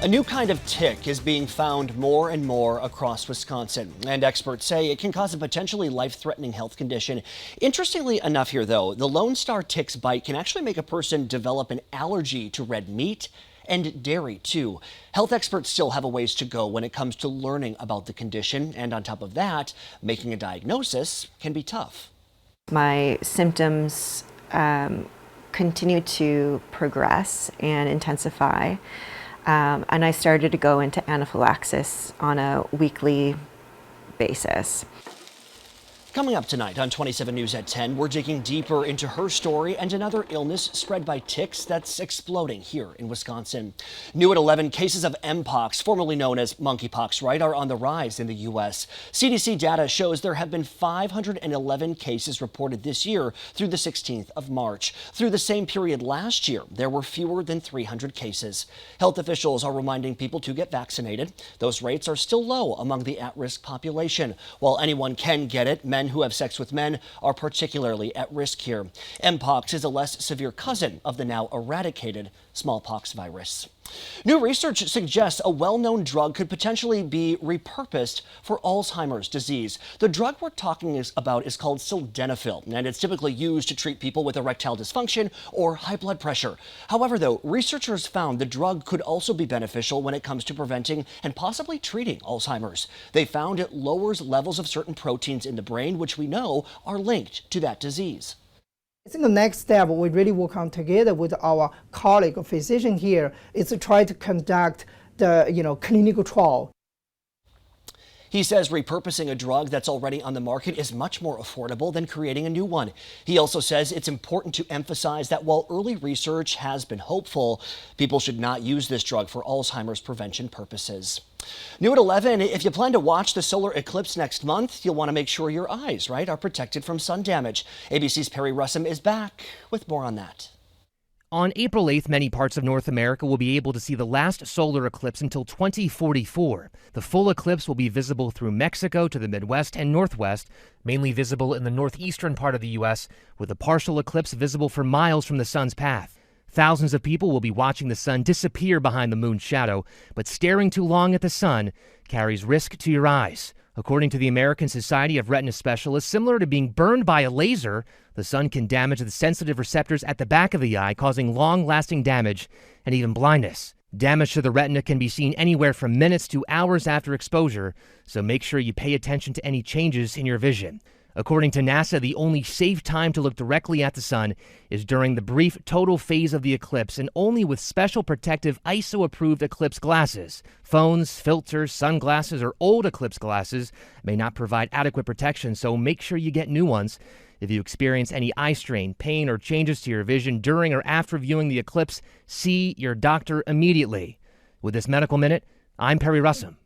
A new kind of tick is being found more and more across Wisconsin, and experts say it can cause a potentially life-threatening health condition. Interestingly enough here, though, the Lone Star tick's bite can actually make a person develop an allergy to red meat and dairy, too. Health experts still have a ways to go when it comes to learning about the condition, and on top of that, making a diagnosis can be tough. My symptoms continue to progress and intensify. And I started to go into anaphylaxis on a weekly basis. Coming up tonight on 27 News at 10, we're digging deeper into her story and another illness spread by ticks that's exploding here in Wisconsin. New at 11, cases of Mpox, formerly known as monkeypox, right, are on the rise in the U.S. CDC data shows there have been 511 cases reported this year through the 16th of March. Through the same period last year, there were fewer than 300 cases. Health officials are reminding people to get vaccinated. Those rates are still low among the at-risk population. While anyone can get it, men who have sex with men are particularly at risk here. Mpox is a less severe cousin of the now eradicated smallpox virus. New research suggests a well-known drug could potentially be repurposed for Alzheimer's disease. The drug we're talking about is called sildenafil, and it's typically used to treat people with erectile dysfunction or high blood pressure. However, though, researchers found the drug could also be beneficial when it comes to preventing and possibly treating Alzheimer's. They found it lowers levels of certain proteins in the brain, which we know are linked to that disease. I think the next step we really work on together with our colleague physician here is to try to conduct the clinical trial. He says repurposing a drug that's already on the market is much more affordable than creating a new one. He also says it's important to emphasize that while early research has been hopeful, people should not use this drug for Alzheimer's prevention purposes. New at 11, if you plan to watch the solar eclipse next month, you'll want to make sure your eyes, right, are protected from sun damage. ABC's Perry Russum is back with more on that. On April 8th, many parts of North America will be able to see the last solar eclipse until 2044. The full eclipse will be visible through Mexico to the Midwest and Northwest, mainly visible in the northeastern part of the U.S., with a partial eclipse visible for miles from the sun's path. Thousands of people will be watching the sun disappear behind the moon's shadow, but staring too long at the sun carries risk to your eyes. According to the American Society of Retina Specialists, similar to being burned by a laser, the sun can damage the sensitive receptors at the back of the eye, causing long-lasting damage and even blindness. Damage to the retina can be seen anywhere from minutes to hours after exposure, so make sure you pay attention to any changes in your vision. According to NASA, the only safe time to look directly at the sun is during the brief total phase of the eclipse and only with special protective ISO-approved eclipse glasses. Phones, filters, sunglasses, or old eclipse glasses may not provide adequate protection, so make sure you get new ones. If you experience any eye strain, pain, or changes to your vision during or after viewing the eclipse, see your doctor immediately. With this Medical Minute, I'm Perry Russum.